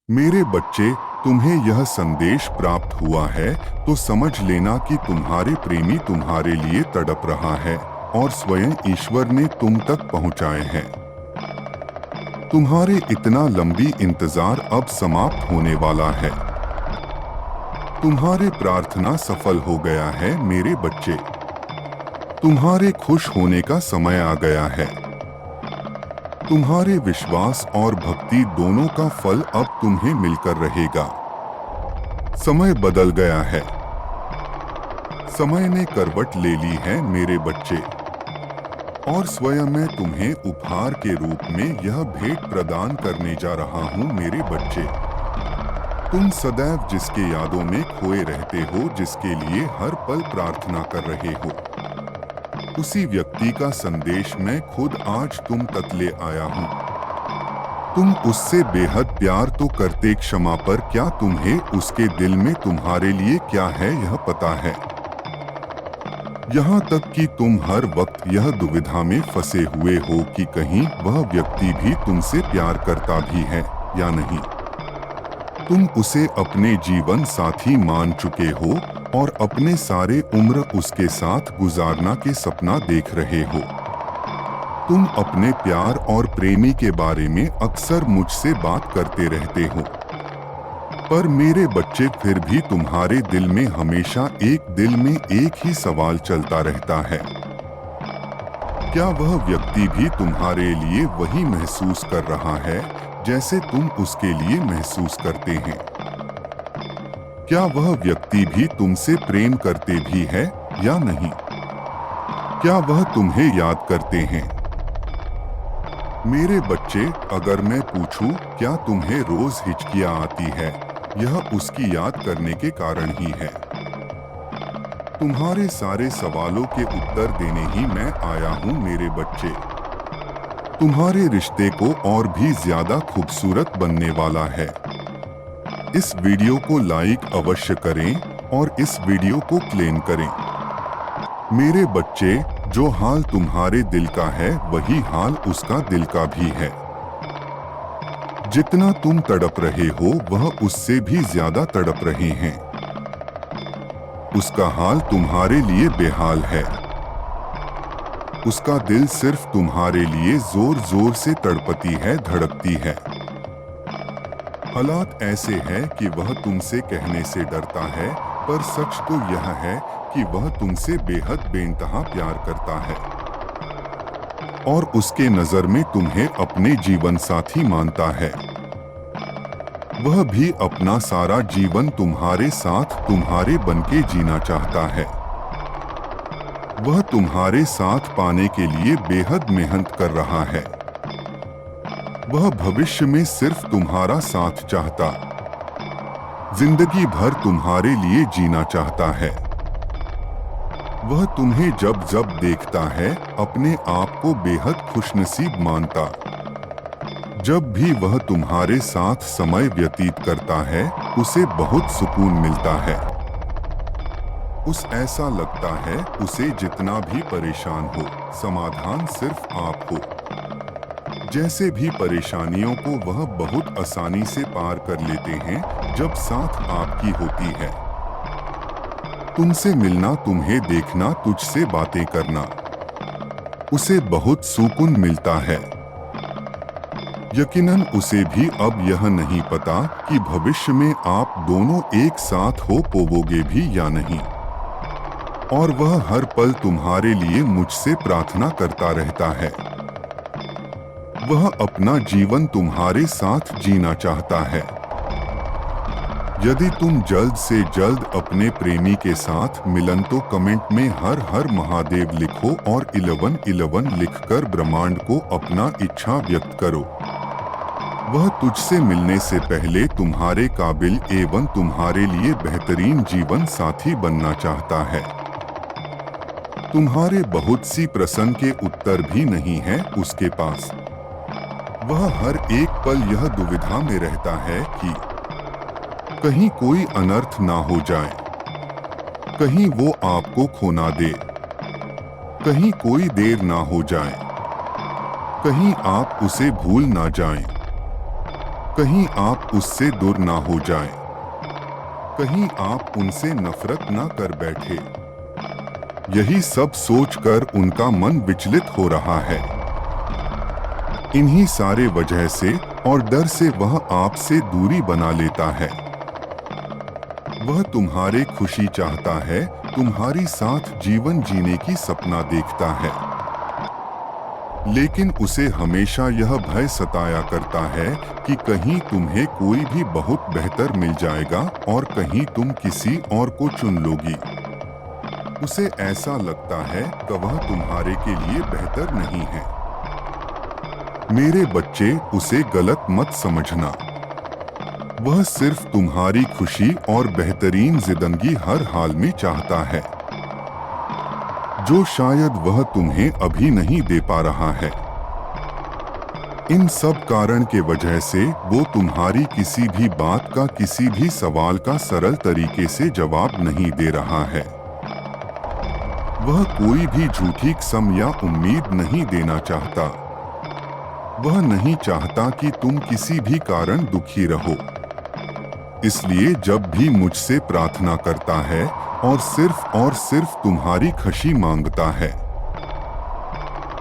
मेरे बच्चे, तुम्हें यह संदेश प्राप्त हुआ है तो समझ लेना कि तुम्हारे प्रेमी तुम्हारे लिए तड़प रहा है और स्वयं ईश्वर ने तुम तक पहुंचाए हैं। तुम्हारे इतना लंबी इंतजार अब समाप्त होने वाला है। तुम्हारे प्रार्थना सफल हो गया है मेरे बच्चे। तुम्हारे खुश होने का समय आ गया है। तुम्हारे विश्वास और भक्ति दोनों का फल अब तुम्हें मिलकर रहेगा। समय बदल गया है। समय ने करवट ले ली है मेरे बच्चे। और स्वयं मैं तुम्हें उपहार के रूप में यह भेंट प्रदान करने जा रहा हूं मेरे बच्चे। तुम सदैव जिसके यादों में खोए रहते हो, जिसके लिए हर पल प्रार्थना कर रहे हो, उसी व्यक्ति का संदेश मैं खुद आज तुम तक ले आया हूं। तुम उससे बेहद प्यार तो करते, क्षमा पर क्या तुम्हें उसके दिल में तुम्हारे लिए क्या है यह पता है? यहाँ तक कि तुम हर वक्त यह दुविधा में फंसे हुए हो कि कहीं वह व्यक्ति भी तुमसे प्यार करता भी है या नहीं। तुम उसे अपने जीवन साथी मान चुके हो और अपने सारे उम्र उसके साथ गुजारना के सपना देख रहे हो। तुम अपने प्यार और प्रेमी के बारे में अक्सर मुझसे बात करते रहते हो, पर मेरे बच्चे फिर भी तुम्हारे दिल में हमेशा एक ही सवाल चलता रहता है। क्या वह व्यक्ति भी तुम्हारे लिए वही महसूस कर रहा है जैसे तुम उसके लिए महसूस करते हैं? क्या वह व्यक्ति भी तुमसे प्रेम करते भी है या नहीं? क्या वह तुम्हें याद करते हैं? मेरे बच्चे, अगर मैं पूछूं क्या तुम्हें रोज हिचकियां आती है, यह उसकी याद करने के कारण ही है। तुम्हारे सारे सवालों के उत्तर देने ही मैं आया हूं मेरे बच्चे। तुम्हारे रिश्ते को और भी ज्यादा खूबसूरत बनने वाला है। इस वीडियो को लाइक अवश्य करें और इस वीडियो को क्लेम करें। मेरे बच्चे, जो हाल तुम्हारे दिल का है वही हाल उसका दिल का भी है। जितना तुम तड़प रहे हो वह उससे भी ज्यादा तड़प रहे हैं। उसका हाल तुम्हारे लिए बेहाल है। उसका दिल सिर्फ तुम्हारे लिए जोर जोर से तड़पती है, धड़कती है। हालात ऐसे हैं कि वह तुमसे कहने से डरता है, पर सच तो यह है कि वह तुमसे बेहद बेइंतहा प्यार करता है और उसके नजर में तुम्हें अपने जीवन साथी मानता है। वह भी अपना सारा जीवन तुम्हारे साथ तुम्हारे बनके जीना चाहता है। वह तुम्हारे साथ पाने के लिए बेहद मेहनत कर रहा है। वह भविष्य में सिर्फ तुम्हारा साथ चाहता, जिंदगी भर तुम्हारे लिए जीना चाहता है। वह तुम्हें जब जब देखता है अपने आप को बेहद खुशनसीब मानता। जब भी वह तुम्हारे साथ समय व्यतीत करता है उसे बहुत सुकून मिलता है। उस ऐसा लगता है उसे जितना भी परेशान हो, समाधान सिर्फ आप हो। जैसे भी परेशानियों को वह बहुत आसानी से पार कर लेते हैं जब साथ आपकी होती है। तुमसे मिलना, तुम्हें देखना, तुझसे बातें करना, उसे बहुत सुकून मिलता है। यकीनन उसे भी अब यह नहीं पता कि भविष्य में आप दोनों एक साथ हो पाओगे भी या नहीं। और वह हर पल तुम्हारे लिए मुझसे प्रार्थना करता रहता है। वह अपना जीवन तुम्हारे साथ जीना चाहता है। यदि तुम जल्द से जल्द अपने प्रेमी के साथ मिलन तो कमेंट में हर हर महादेव लिखो और 1111 लिखकर ब्रह्मांड को अपना इच्छा व्यक्त करो। वह तुझसे मिलने से पहले तुम्हारे काबिल एवं तुम्हारे लिए बेहतरीन जीवन साथी बनना चाहता है। तुम्हारे बहुत सी प्रश्न के उत्तर भी नहीं है उसके पास। वह हर एक पल यह दुविधा में रहता है कि कहीं कोई अनर्थ ना हो जाए, कहीं वो आपको खो ना दे, कहीं कोई देर ना हो जाए, कहीं आप उसे भूल ना जाएं। कहीं आप उससे दूर ना हो जाएं, कहीं आप उनसे नफरत ना कर बैठे। यही सब सोचकर उनका मन विचलित हो रहा है। इन्हीं सारे वजह से और डर से वह आपसे दूरी बना लेता है। वह तुम्हारे खुशी चाहता है, तुम्हारी साथ जीवन जीने की सपना देखता है। लेकिन उसे हमेशा यह भय सताया करता है कि कहीं तुम्हें कोई भी बहुत बेहतर मिल जाएगा और कहीं तुम किसी और को चुन लोगी। उसे ऐसा लगता है कि वह तुम्हारे के लिए बेहतर नहीं है। मेरे बच्चे, उसे गलत मत समझना। वह सिर्फ तुम्हारी खुशी और बेहतरीन जिंदगी हर हाल में चाहता है, जो शायद वह तुम्हें अभी नहीं दे पा रहा है। इन सब कारण के वजह से वो तुम्हारी किसी भी बात का, किसी भी सवाल का सरल तरीके से जवाब नहीं दे रहा है। वह कोई भी झूठी कसम या उम्मीद नहीं देना चाहता। वह नहीं चाहता कि तुम किसी भी कारण दुखी रहो। इसलिए जब भी मुझसे प्रार्थना करता है और सिर्फ तुम्हारी खुशी मांगता है।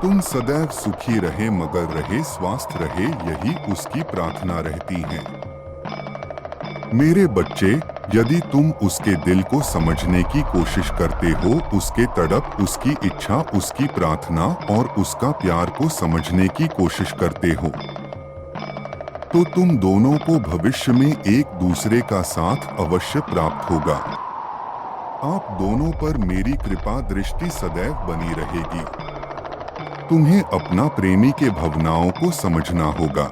तुम सदैव सुखी रहे, मगर रहे, स्वस्थ रहे, यही उसकी प्रार्थना रहती है। मेरे बच्चे, यदि तुम उसके दिल को समझने की कोशिश करते हो, उसके तड़प, उसकी इच्छा, उसकी प्रार्थना और उसका प्यार को समझने की कोशिश करते हो, तो तुम दोनों को भविष्य में एक दूसरे का साथ अवश्य प्राप्त होगा। आप दोनों पर मेरी कृपा दृष्टि सदैव बनी रहेगी। तुम्हें अपना प्रेमी के भावनाओं को समझना होगा।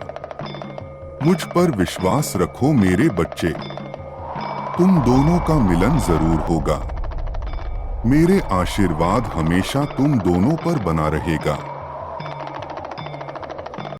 मुझ पर विश्वास रखो मेरे बच्चे, तुम दोनों का मिलन जरूर होगा। मेरे आशीर्वाद हमेशा तुम दोनों पर बना रहेगा।